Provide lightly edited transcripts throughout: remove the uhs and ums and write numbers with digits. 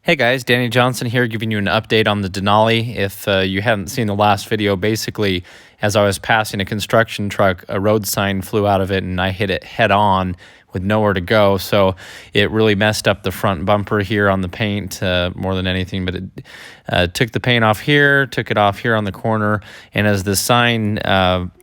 Hey guys, Danny Johnson here giving you an update on the Denali. If you hadn't seen the last video, basically as I was passing a construction truck, a road sign flew out of it and I hit it head on with nowhere to go. So it really messed up the front bumper here on the paint more than anything, but it took the paint off here, took it off here on the corner, and as the sign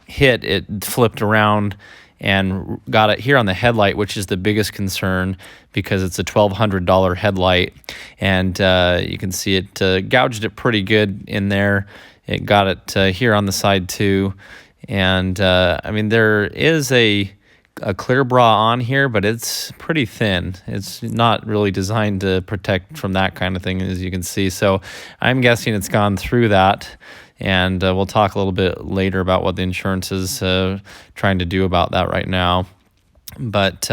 hit, it flipped around and got it here on the headlight, which is the biggest concern because it's a $1,200 headlight. And you can see it gouged it pretty good in there. It got it here on the side too. And I mean, there is a clear bra on here, but it's pretty thin. It's not really designed to protect from that kind of thing, as you can see. So I'm guessing it's gone through that. And we'll talk a little bit later about what the insurance is trying to do about that right now. But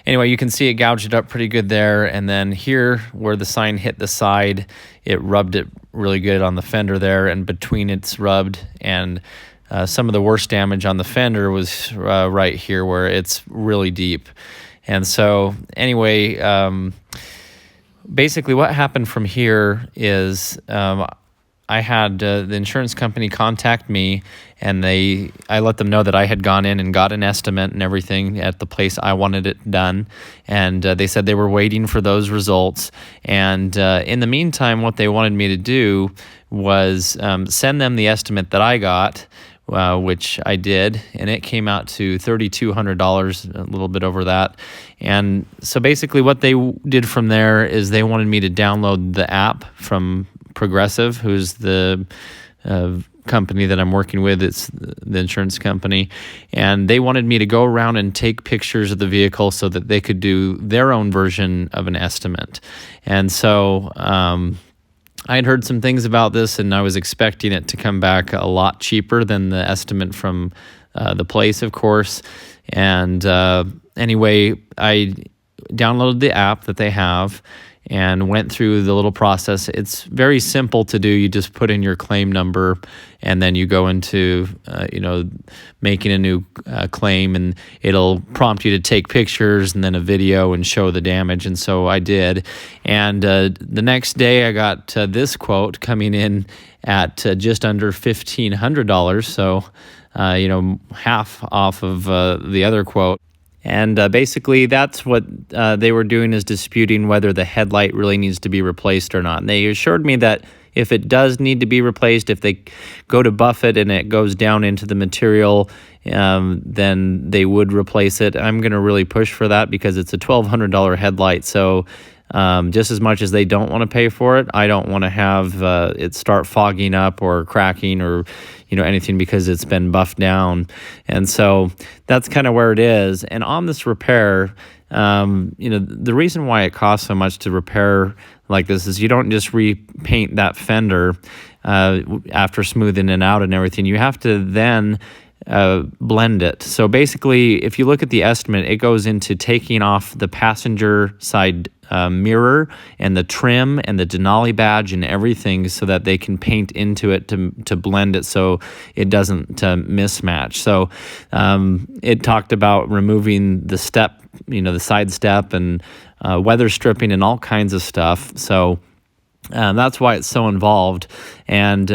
anyway, you can see it gouged it up pretty good there. And then here where the sign hit the side, it rubbed it really good on the fender there. And between it's rubbed. And some of the worst damage on the fender was right here where it's really deep. And so anyway, basically what happened from here is I had the insurance company contact me, and I let them know that I had gone in and got an estimate and everything at the place I wanted it done, and they said they were waiting for those results. And in the meantime, what they wanted me to do was send them the estimate that I got, which I did, and it came out to $3,200, a little bit over that. And so basically what they did from there is they wanted me to download the app from Progressive, who's the company that I'm working with. It's the insurance company, and they wanted me to go around and take pictures of the vehicle so that they could do their own version of an estimate. And so I had heard some things about this, and I was expecting it to come back a lot cheaper than the estimate from the place, of course. And anyway, I downloaded the app that they have and went through the little process. It's very simple to do. You just put in your claim number, and then you go into, making a new claim, and it'll prompt you to take pictures and then a video and show the damage. And so I did. And the next day I got this quote coming in at just under $1,500. So, half off of the other quote. And basically that's what they were doing, is disputing whether the headlight really needs to be replaced or not. And they assured me that if it does need to be replaced, if they go to buff it and it goes down into the material, then they would replace it. I'm going to really push for that because it's a $1,200 headlight. So just as much as they don't want to pay for it, I don't want to have it start fogging up or cracking or anything because it's been buffed down. And so that's kind of where it is. And on this repair, the reason why it costs so much to repair like this is you don't just repaint that fender after smoothing it out and everything. You have to then blend it. So basically, if you look at the estimate, it goes into taking off the passenger side mirror and the trim and the Denali badge and everything so that they can paint into it to blend it so it doesn't mismatch. So it talked about removing the step, the side step, and weather stripping and all kinds of stuff. So that's why it's so involved. And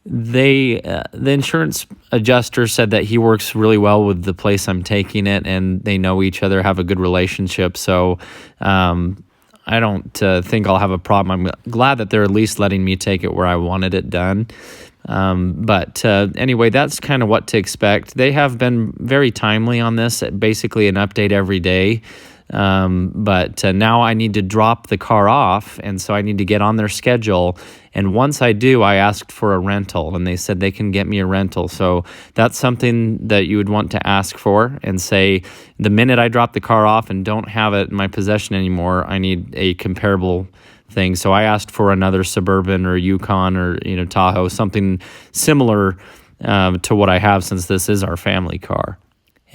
the insurance adjuster said that he works really well with the place I'm taking it, and they know each other, have a good relationship. So I don't think I'll have a problem. I'm glad that they're at least letting me take it where I wanted it done. But anyway, that's kind of what to expect. They have been very timely on this, basically an update every day. But now I need to drop the car off, and so I need to get on their schedule. And once I do, I asked for a rental, and they said they can get me a rental. So that's something that you would want to ask for and say, the minute I drop the car off and don't have it in my possession anymore, I need a comparable thing. So I asked for another Suburban or Yukon or Tahoe, something similar to what I have, since this is our family car.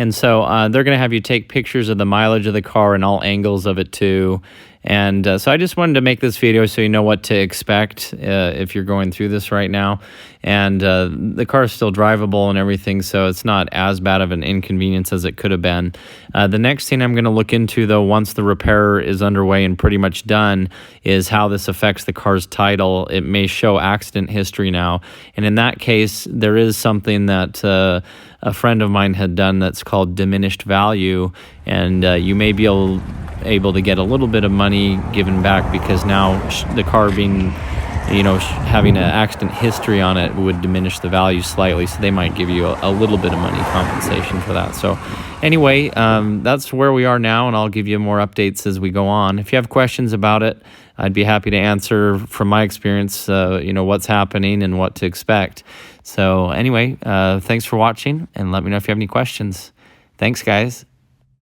And so they're going to have you take pictures of the mileage of the car and all angles of it too. And so I just wanted to make this video so you know what to expect if you're going through this right now. And the car is still drivable and everything, so it's not as bad of an inconvenience as it could have been. The next thing I'm going to look into, though, once the repair is underway and pretty much done, is how this affects the car's title. It may show accident history now. And in that case, there is something that a friend of mine had done that's called diminished value, and you may be able to get a little bit of money given back, because now the car being, having an accident history on it would diminish the value slightly, so they might give you a little bit of money compensation for that. So anyway, that's where we are now, and I'll give you more updates as we go on. If you have questions about it, I'd be happy to answer from my experience, what's happening and what to expect. So anyway, thanks for watching, and let me know if you have any questions. Thanks, guys.